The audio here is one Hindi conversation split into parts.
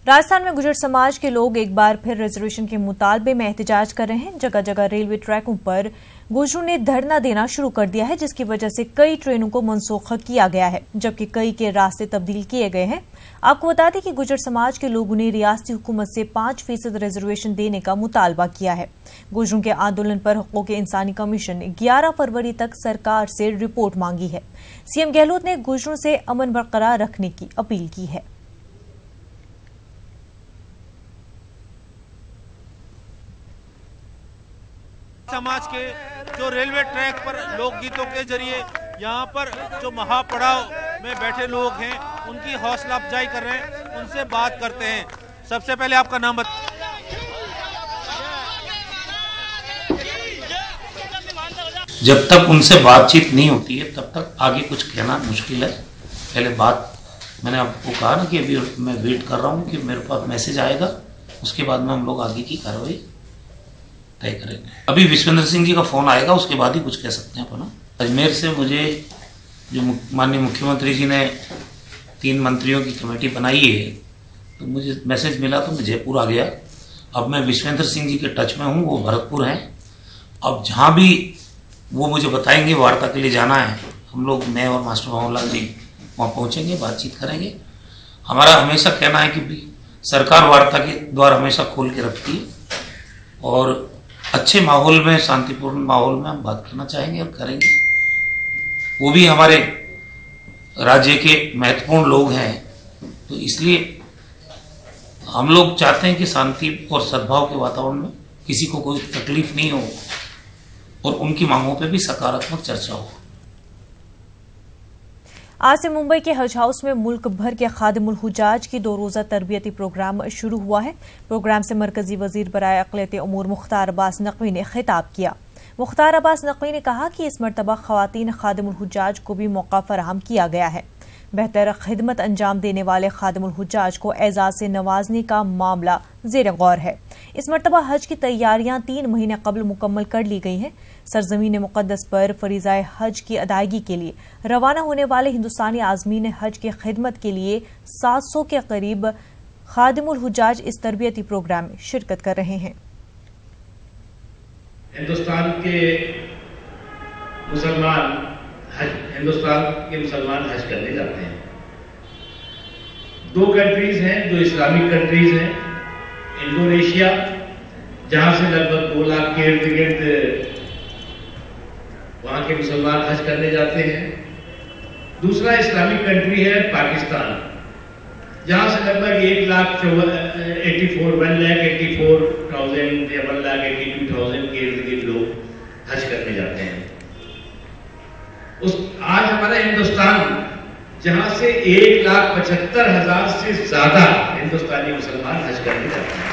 राजस्थान में गुर्जर समाज के लोग एक बार फिर रिजर्वेशन के मुतालबे में एहतजाज कर रहे हैं। जगह जगह रेलवे ट्रैकों पर गुर्जरों ने धरना देना शुरू कर दिया है, जिसकी वजह से कई ट्रेनों को मनसूख किया गया है, जबकि कई के रास्ते तब्दील किए गए हैं। आपको बता दें कि गुर्जर समाज के लोगों ने रियासती हुकूमत से 5% रिजर्वेशन देने का मुतालबा किया है। गुर्जरों के आंदोलन पर हकूक़ इंसानी कमीशन ने 11 फरवरी तक सरकार से रिपोर्ट मांगी है। सीएम गहलोत ने गुर्जरों से अमन बरकरार रखने की अपील की है। समाज के जो रेलवे ट्रैक पर लोकगीतों के जरिए यहाँ पर जो महापड़ाव में बैठे लोग हैं उनकी हौसला अफजाई कर रहे हैं, उनसे बात करते हैं। सबसे पहले आपका नाम बताइए। जब तक उनसे बातचीत नहीं होती है तब तक आगे कुछ कहना मुश्किल है। पहले बात मैंने आपको कहा ना कि अभी मैं वेट कर रहा हूँ कि मेरे पास मैसेज आएगा, उसके बाद में हम लोग आगे की कार्रवाई तय करेंगे। अभी विश्वेंद्र सिंह जी का फोन आएगा, उसके बाद ही कुछ कह सकते हैं अपन। अजमेर से मुझे जो माननीय मुख्यमंत्री जी ने 3 मंत्रियों की कमेटी बनाई है, तो मुझे मैसेज मिला तो मैं जयपुर आ गया। अब मैं विश्वेंद्र सिंह जी के टच में हूँ, वो भरतपुर हैं। अब जहाँ भी वो मुझे बताएंगे वार्ता के लिए जाना है, हम लोग, मैं और मास्टर मोहनलाल जी वहाँ पहुँचेंगे, बातचीत करेंगे। हमारा हमेशा कहना है कि सरकार वार्ता के द्वार हमेशा खोल के रखती है और अच्छे माहौल में, शांतिपूर्ण माहौल में हम बात करना चाहेंगे और करेंगे। वो भी हमारे राज्य के महत्वपूर्ण लोग हैं, तो इसलिए हम लोग चाहते हैं कि शांति और सद्भाव के वातावरण में किसी को कोई तकलीफ नहीं हो और उनकी मांगों पे भी सकारात्मक चर्चा हो। आज से मुंबई के हज हाउस में मुल्क भर के खादिमुल हुजाज की 2 रोजा तरबियती प्रोग्राम शुरू हुआ है। प्रोग्राम से मरकजी वजीर बराए अक़लियती उमूर मुख्तार अब्बास नकवी ने खिताब किया। मुख्तार अब्बास नकवी ने कहा कि इस मरतबा ख़वातीन खादिमुल हुजाज को भी मौका फराहम किया गया है। बेहतर खिदमत अंजाम देने वाले खादिमुल हुजाज को एजाज से नवाजने का मामला ज़ेर गौर है। इस मरतबा हज की तैयारियां 3 महीने कबल मुकम्मल कर ली गई हैं। सरजमीन मुक़द्दस पर फरीज़ाए हज की अदायगी के लिए रवाना होने वाले हिंदुस्तानी आज़मीन हज की खिदमत के लिए 700 के करीब खादिमुल हुजाज इस तरबियती प्रोग्राम में शिरकत कर रहे हैं। हिंदुस्तान के मुसलमान हज करने जाते हैं। 2 कंट्रीज हैं जो इस्लामिक कंट्रीज हैं। इंडोनेशिया, जहां से लगभग 2 लाख के इर्द गिर्द वहां के मुसलमान हज करने जाते हैं। दूसरा इस्लामिक कंट्री है पाकिस्तान, जहां से लगभग 1,84,000 या 1,82,000 के इर्द गिर्द लोग हज करने जाते हैं। आज हमारा हिंदुस्तान, जहां से 1,75,000 से ज्यादा हिंदुस्तानी मुसलमान हज करने जाते हैं।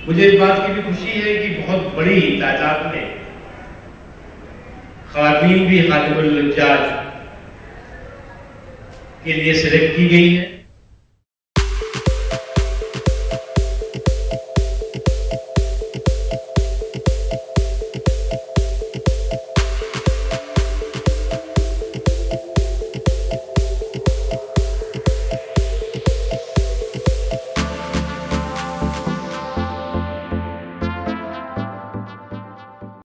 मुझे इस बात की भी खुशी है कि बहुत बड़ी तादाद में ख़वातीन भी खादिमुल हुज्जाज के लिए सिलेक्ट की गई है।